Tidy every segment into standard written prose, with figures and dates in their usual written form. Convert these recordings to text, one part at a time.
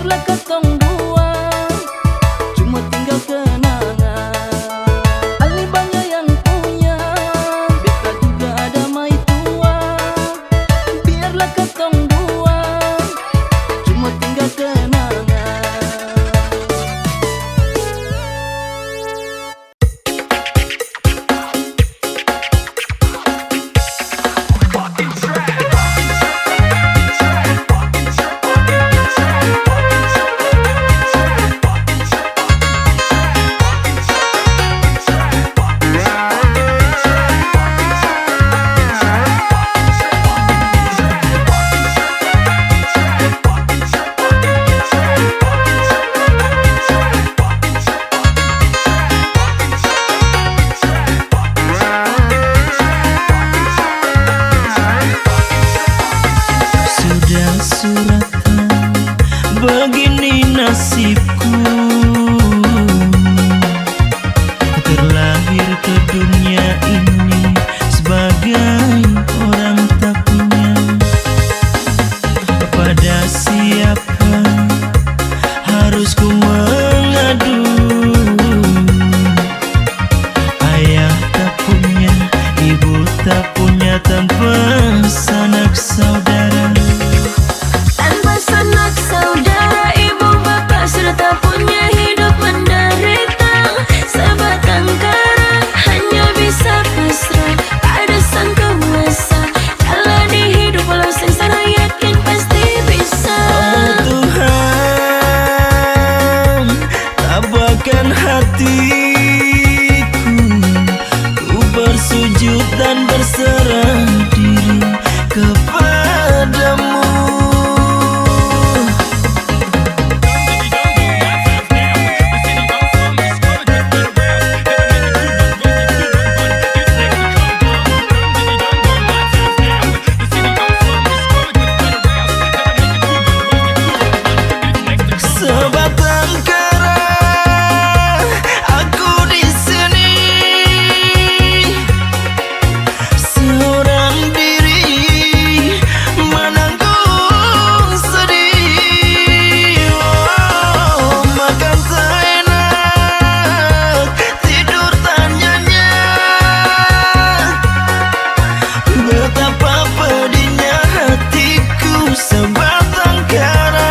biarlah ketong dua cuma tinggal kenangan. Ali banyak yang punya, beta juga ada mai tua. Biarlah ketong dua cuma tinggal kenangan. Suratan begini nasibku, terlahir ke dunia ini sebagai orang tak punya. Pada siapa harus ku mengadu? Ayah tak punya, ibu tak punya, tanpa sanak saudara. Sanak saudara, ibu bapak sudah tak punya, hidup menderita sebatang kara, hanya bisa pasrah pada sang kuasa. Jalani hidup walau sengsara, yakin pasti bisa. Oh Tuhan, tabahkan hatiku, ku bersujud dan berserah diri kepadamu. Sebatang kara aku di sini, seorang diri menanggung sedih. Oh, makan tak enak, tidur tak nyenyak, betapa pedihnya hatiku sebatang kara.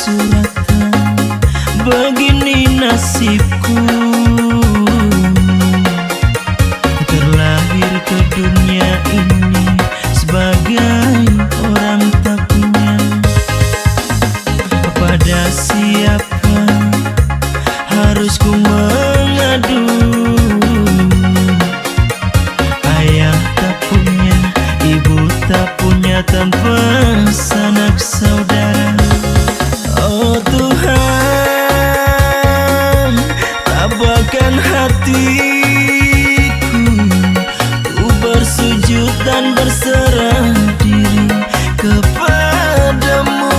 Suratan begini nasibku, terlahir ke dunia ini sebagai orang tak punya. Pada siapa harus ku mengadu? Ayah tak punya, ibu tak punya, tanpa sanak saudara. Oh Tuhan, tabahkan hatiku, ku bersujud dan berserah diri kepadamu.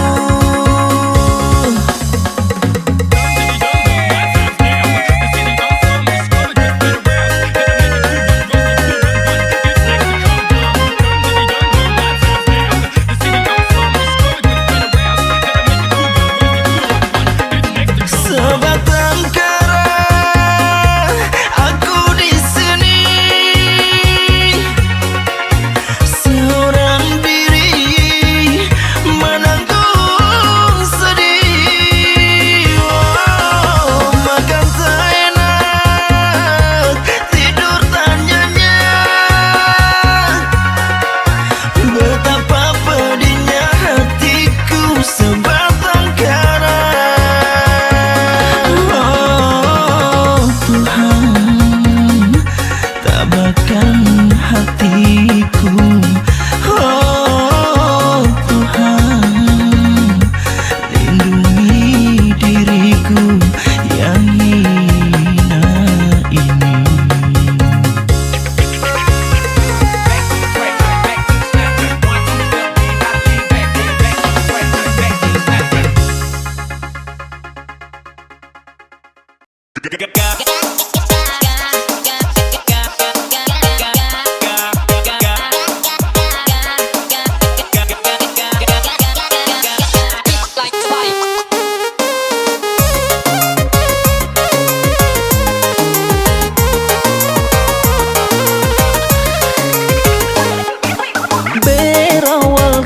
Berawal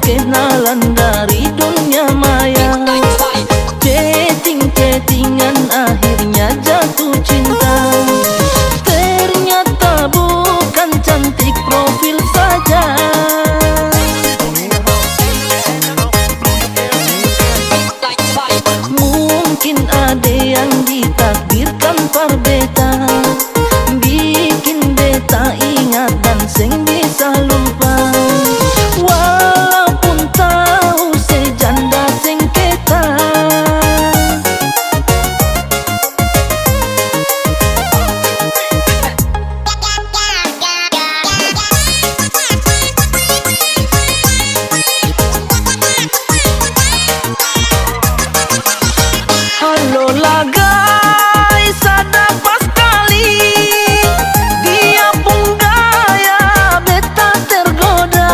kenalan dari dunia maya, chatting-chattingan akhirnya jatuh cinta. Ternyata bukan cantik profil saja, mungkin ada yang ditakdirkan par beta, bikin beta ingat dan sing bisa lupa. Walaupun tahu sejanda sengketa, halo lah guys, ada pas kali dia pun gaya beta tergoda.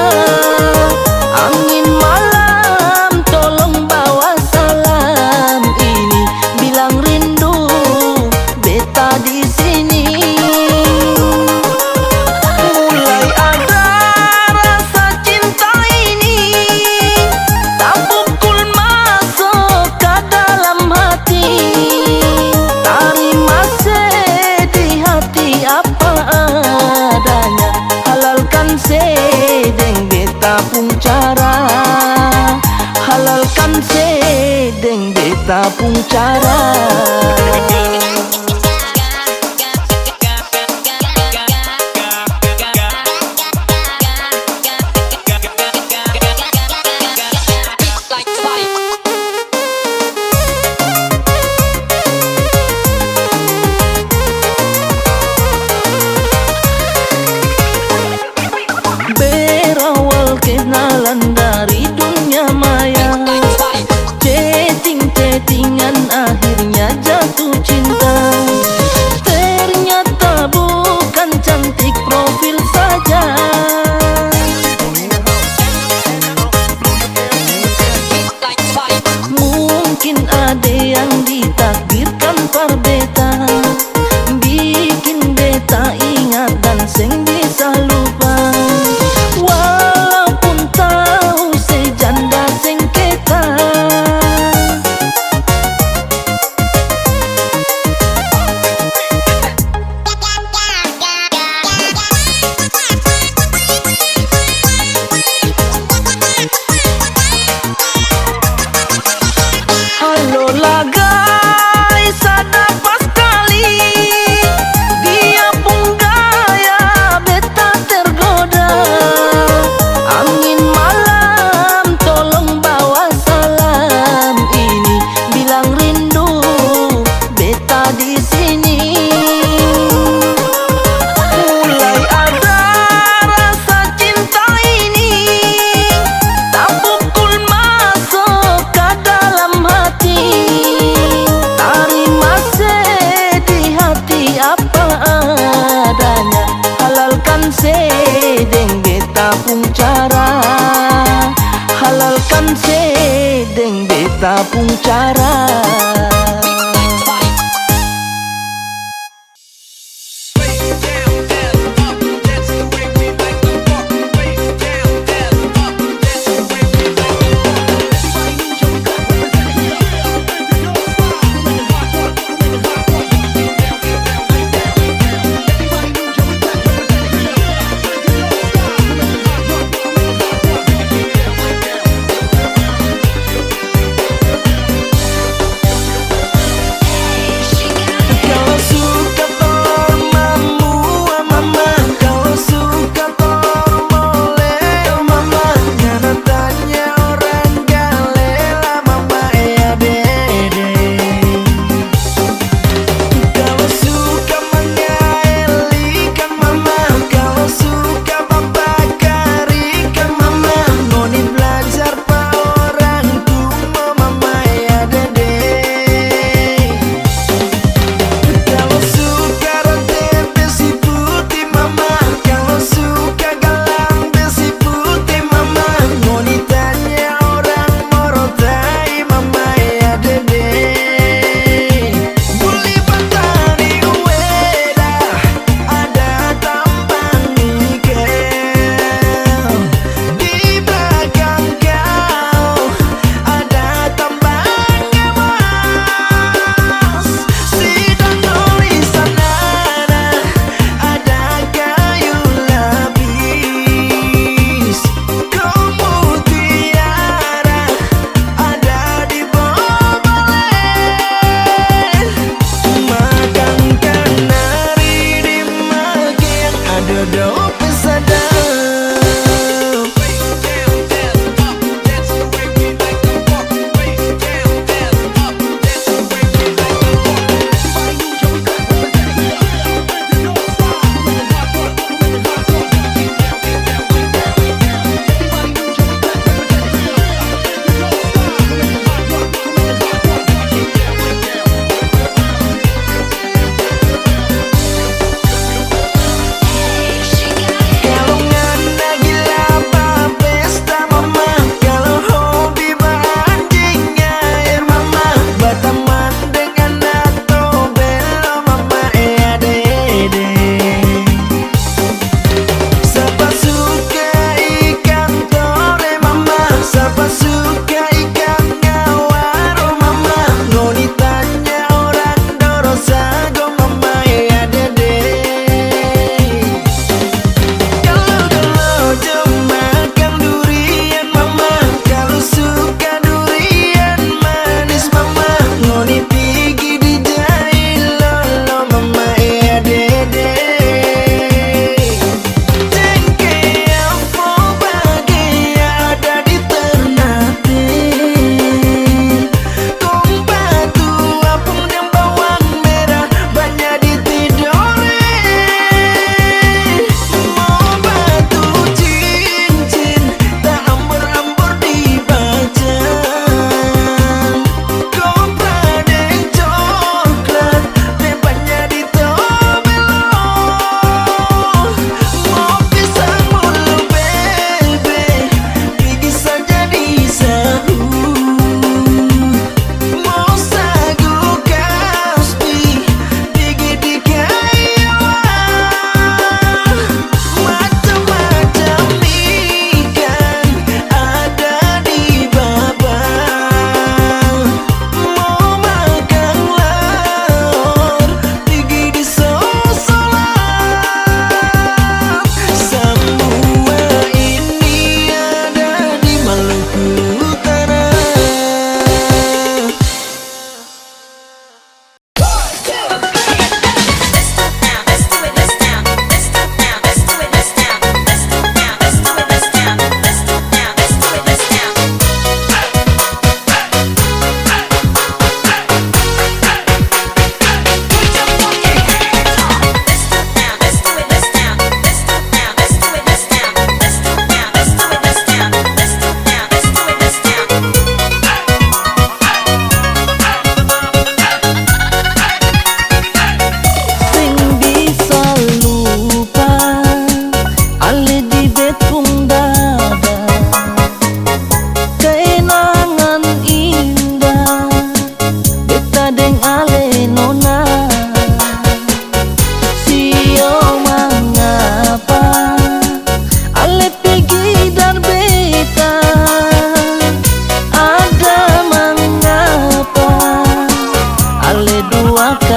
Angin malam tolong bawa salam ini, bilang rindu beta di sini. Mulai ada rasa cinta ini, tak pukul masuk ke dalam hati. Terima sedih hati apa adanya, halalkan sedeng beta pun cara, halalkan sedeng beta pun cara. Berawal kenalan dari dunia maya, chatting-chattingan akhirnya jatuh cinta. Ternyata bukan cantik profil saja, mungkin ada yang ditakdirkan par beta, bikin beta ingat dan sing bisa lupa. Walaupun tahu sejanda sengketa, halo lah guys, ada pas kali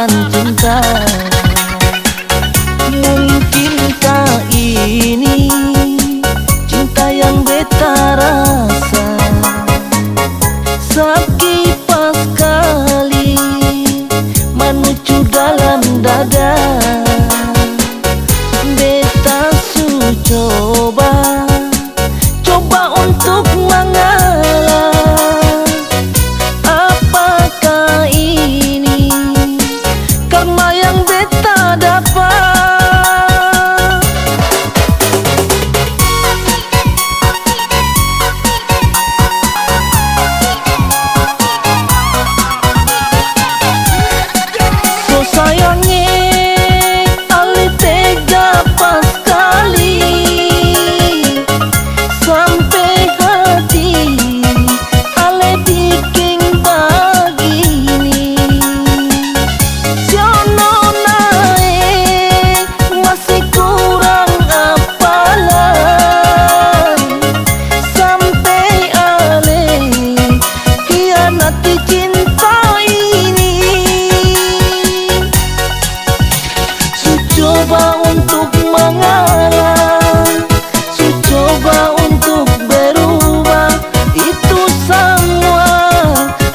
duakan cinta. Mungkinkah ini cinta yang beta rasa? Sekipas kali menuju dalam dada, beta su coba untuk mengalah. Apakah ini karma yang beta dapat? So sayangnya ali tega pas kali sampai hati ale bikin begini. Siono naik masih kurang apalan sampai ale hianati cinta ini. Su coba untuk mengalah, su coba untuk berubah, itu semua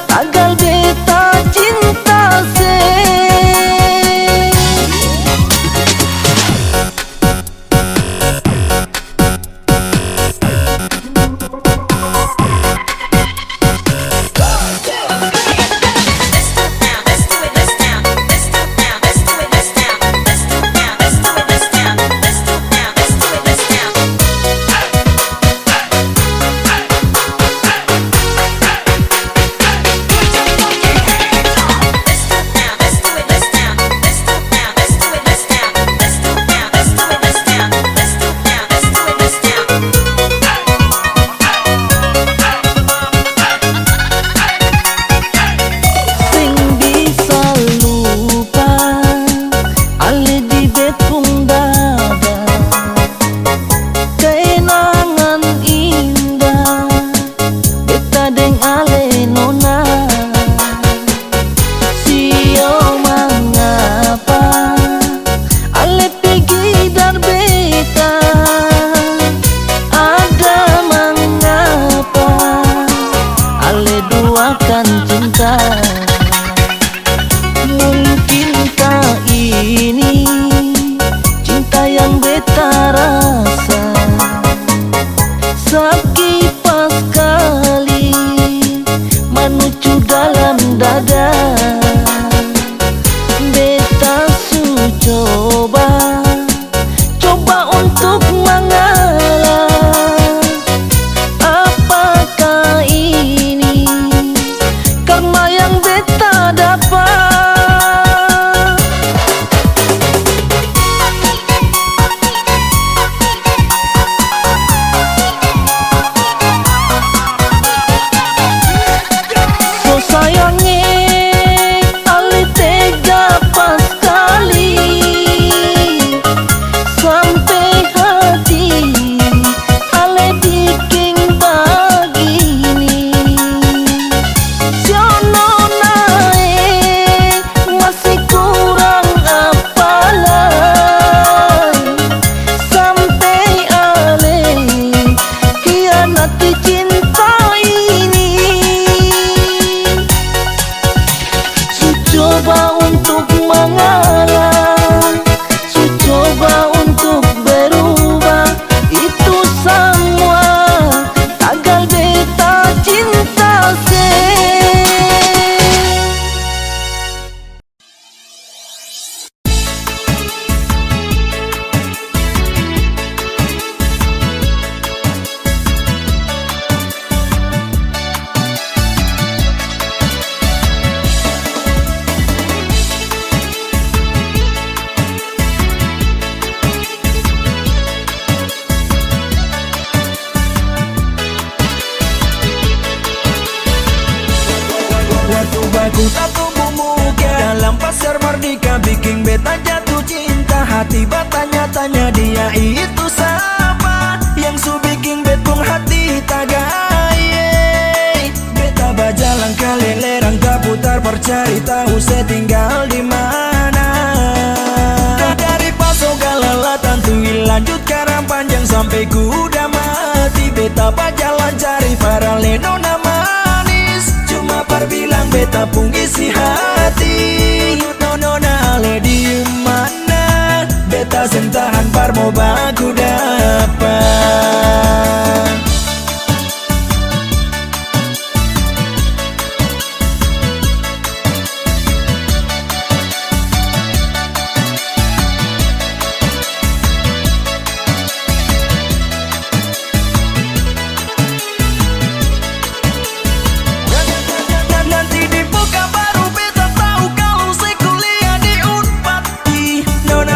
tagal beta cinta se. Sing bisa lupa ale di betong dada, kenangan indah beta deng ale nona. Sio mengapa ale pergi dan beta, ada mengapa ale duakan cinta. Mungkinkah ini cinta yang beta rasa? Sekipas kali menuju dalam dada, beta su coba untuk mengalah. Apakah ini karma yang beta dapat? So sayangnya ali tega pas kali sampai hati ale bikin begini. Siono naik masih kurang apalan sampai ale hianati cinta ini. Su coba untuk mengalah, su coba untuk berubah, itu semua tagal beta cinta se. Waktu baku tak tumbuh muka dalam pasar merdeka, bikin beta jatuh cinta. Hati bertanya-tanya dia itu siapa yang su bikin betong hati tagaye. Beta berjalan keliling rangka putar percari tahu saya tinggal di mana. para lenona manis, cuma perbilang beta pun isi hati. Nona ale di mana, beta sentahan par mau baku dapat.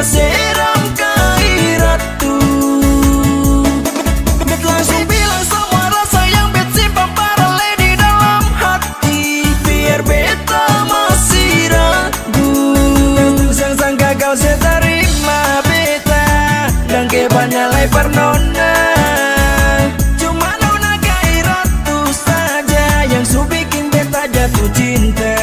Seram kairatu, bet langsung bilang semua rasa yang bet simpan paralel di dalam hati. Biar beta masih ragu, sangka kau seterima beta, dan kebanyak lebar nona. Cuma nona kairatu saja yang su bikin beta jatuh cinta.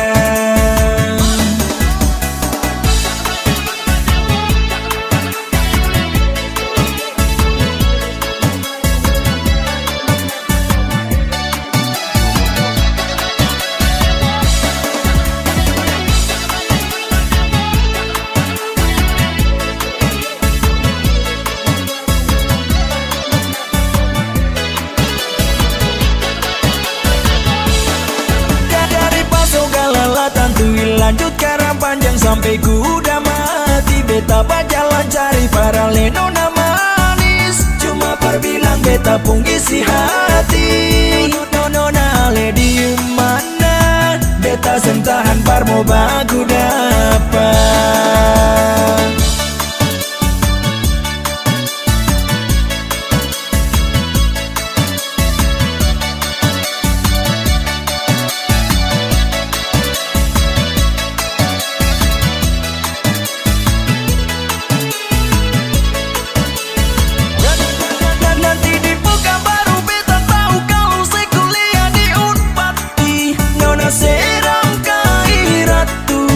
Lanjut karang panjang sampai kuda mati, beta berjalan cari para lenona manis, cuma perbilang beta pun isi hati. Nona ale di mana, beta sentahan par mau baku dapat. Seram kairatu,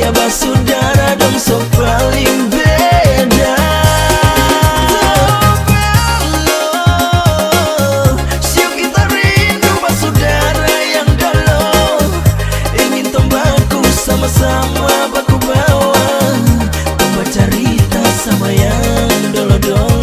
Dia basudara dong sok paling beda. Siap kita rindu basudara yang dolo, ingin tombaku sama-sama baku bawa, tambah cerita sama yang dolo-dolo.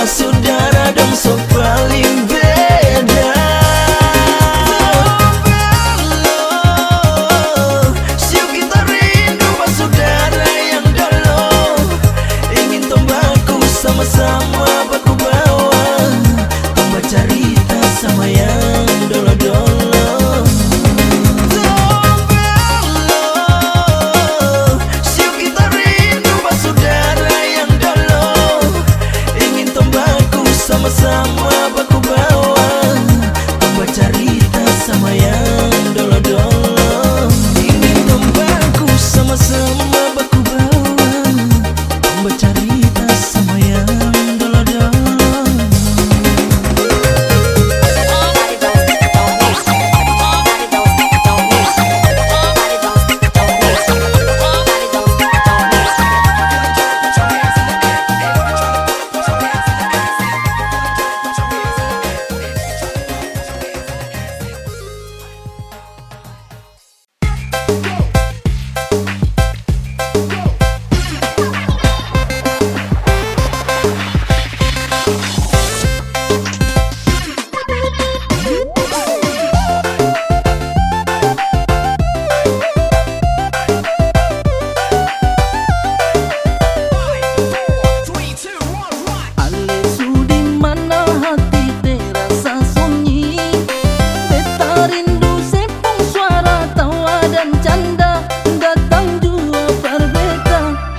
Saudara dong sok paling beda. Siap kita rindu saudara yang dolo, ingin tombaku sama-sama baku bawa, tambah cerita sama yang dolo-dolo. Siap kita rindu saudara yang dolo, ingin tombaku sama-sama baku bawa, tambah cerita sama yang dolo-dolo. Ingin tombaku sama-sama baku bawa, tambah cerita sama yang dolo-dolo.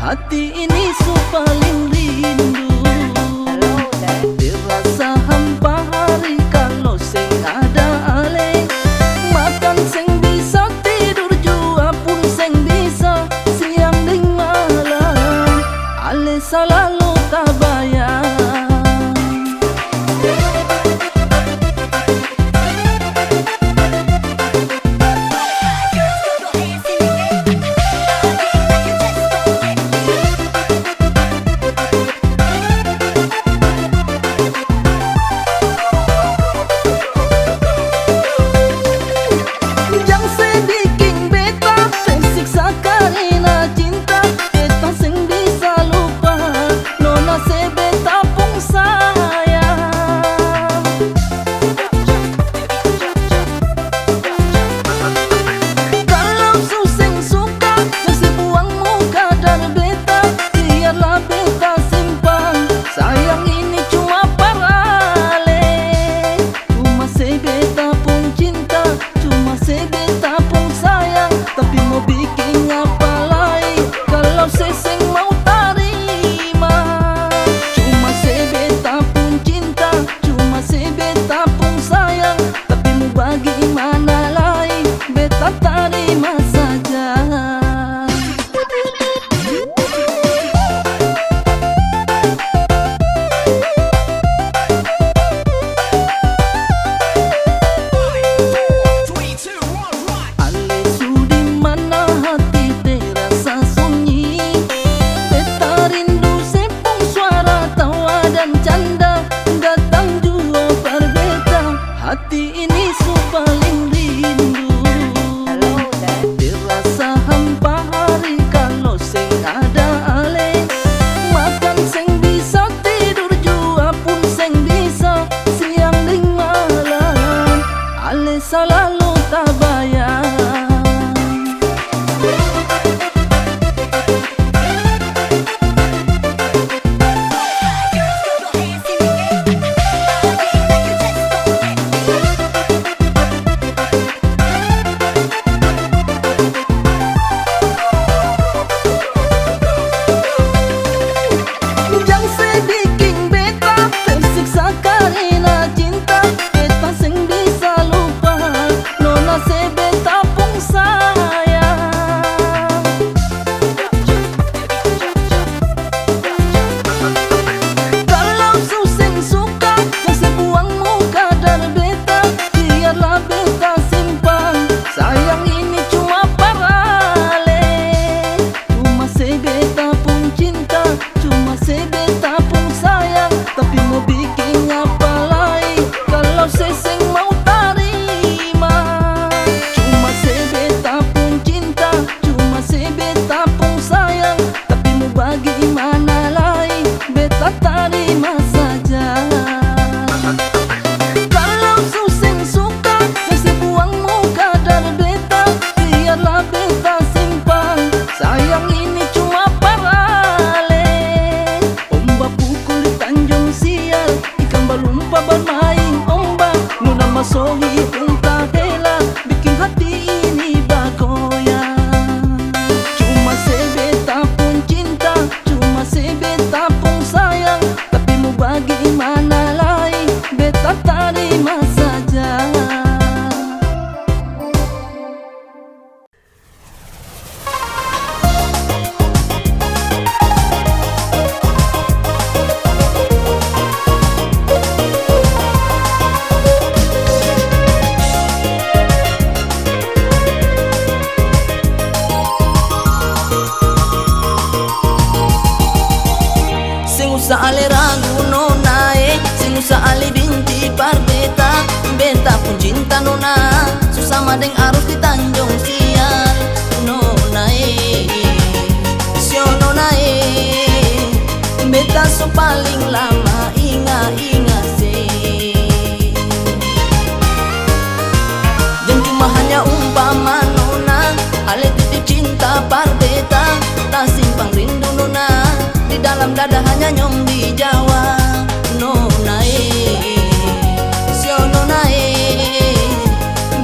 Hati ini su paling rindu, dirasa hampa hari kalau sing ada ale. Makan sing bisa, tidur jua pun sing bisa, siang ding malam ale selalu tak bayar. usa ale ragu nona sing usa ale binti par beta. Beta pun cinta nona, susah deng arus di Tanjung Sial. Nona sio nona beta so paling lama inga se. Dan cuma hanya umpama nona, ale titip cinta par beta. Tak simpang rindu nona, di dalam dada hanya nyom di Jawa. Nona sio nona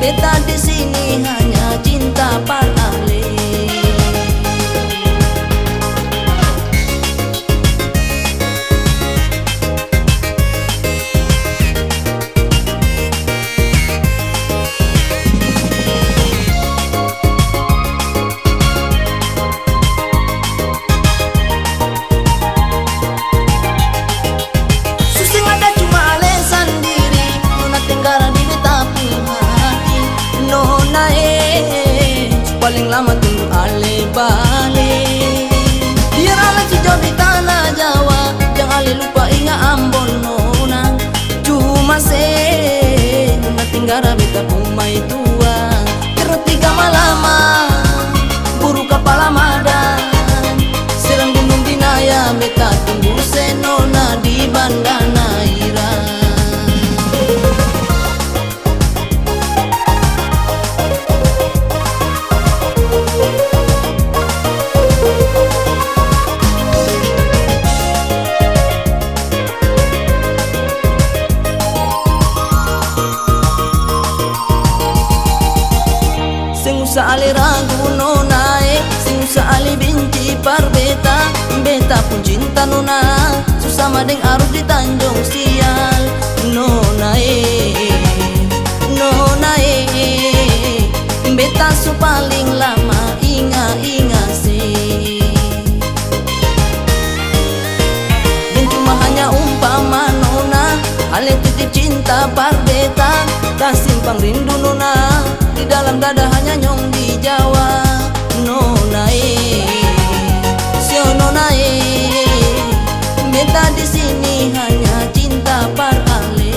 beta di sini hanya cinta par ale. Paling lama tunggu ale balik. Biar ale sejauh di tanah Jawa, jangan ale lupa ingat Ambon nona. Cuma nona tinggara beta umai tua. Terus 3 malama buru kapal Ramadan, serang gunung Binaya beta tunggu senona di Banda Naira. Sing usa ale ragu nona sing usa ale binti par beta. Beta pun cinta nona, susah deng arus di Tanjung Sial. Nona nona beta so paling lama inga se. Dan cuma hanya umpama nona, ale titip cinta par beta. Tak simpang rindu nona, di dalam dada hanya nyong di Jawa. Nona sio nona beta di sini hanya cinta par ale.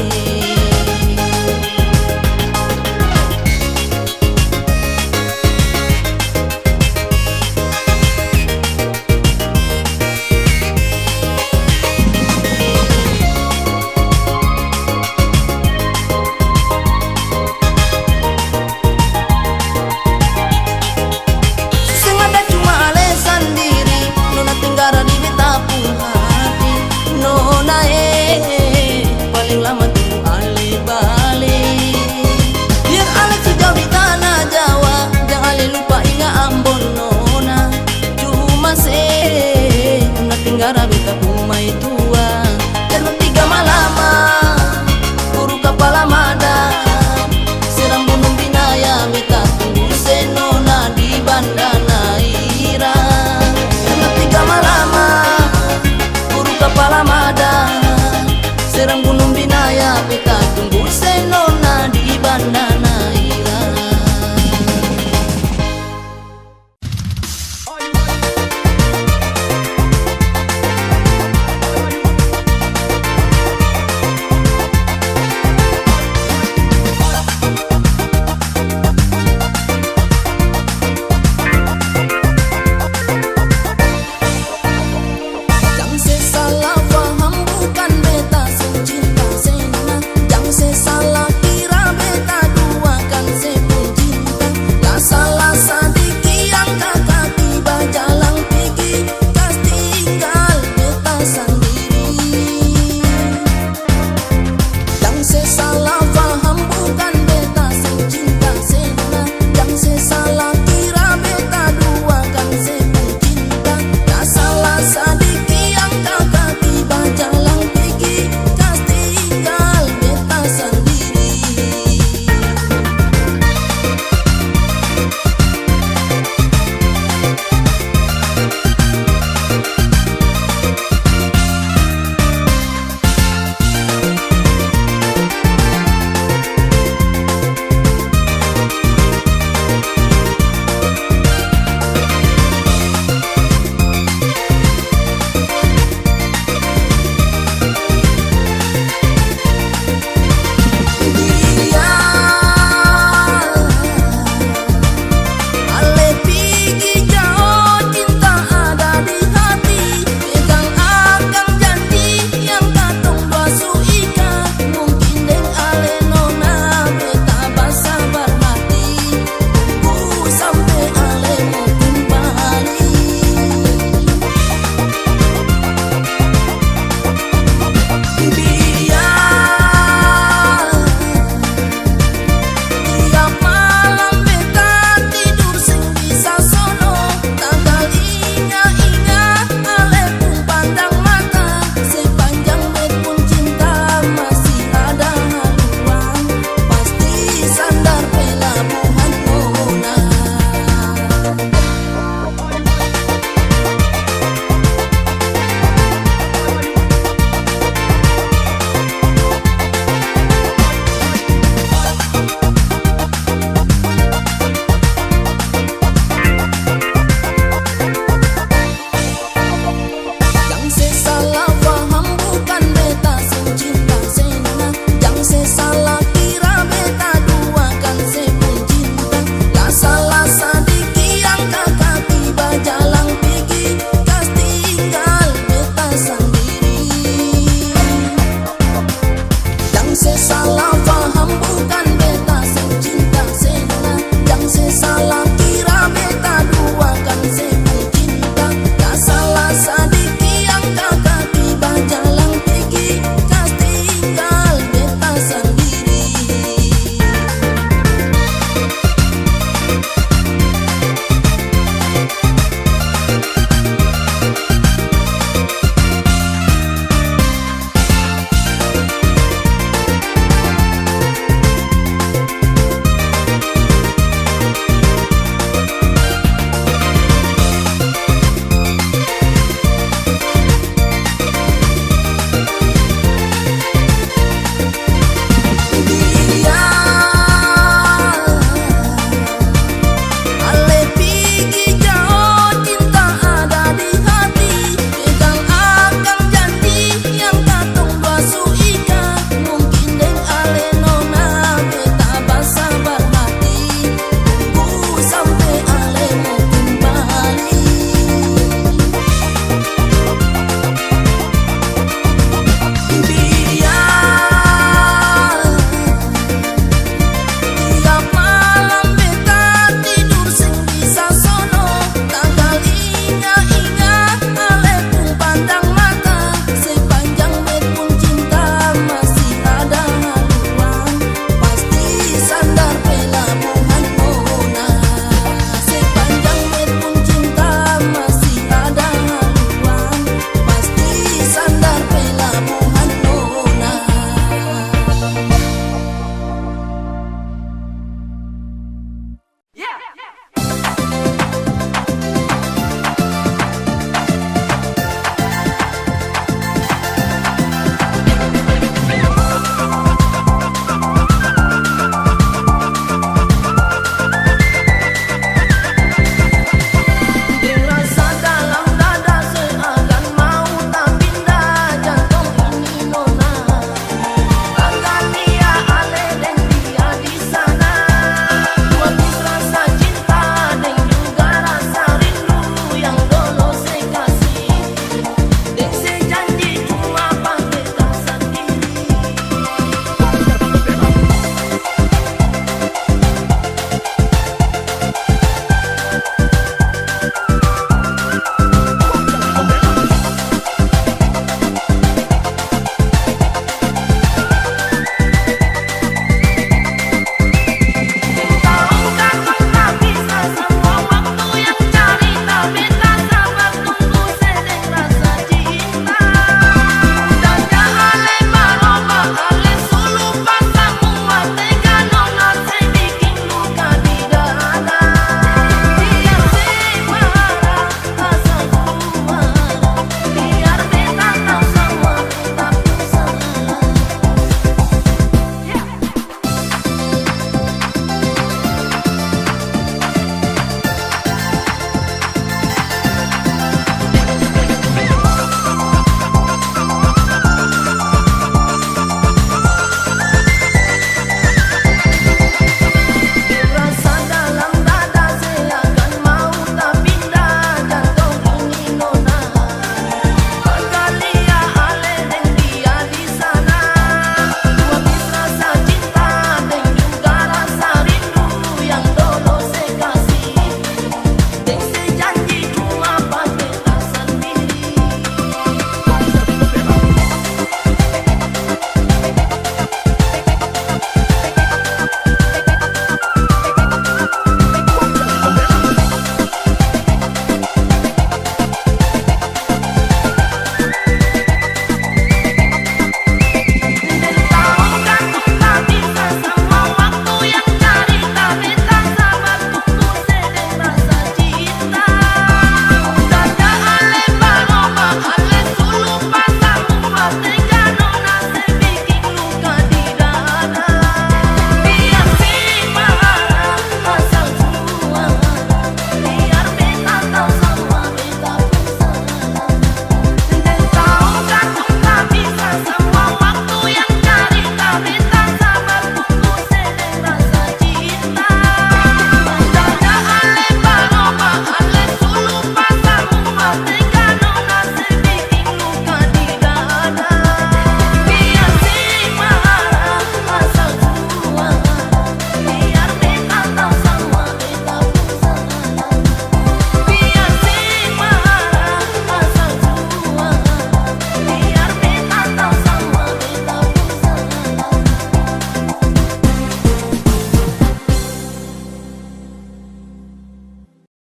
Paling lama tunggu ale balik. Biar ale sejauh di tanah Jawa, jangan ale lupa ingat Ambon nona. Cuma nona tinggara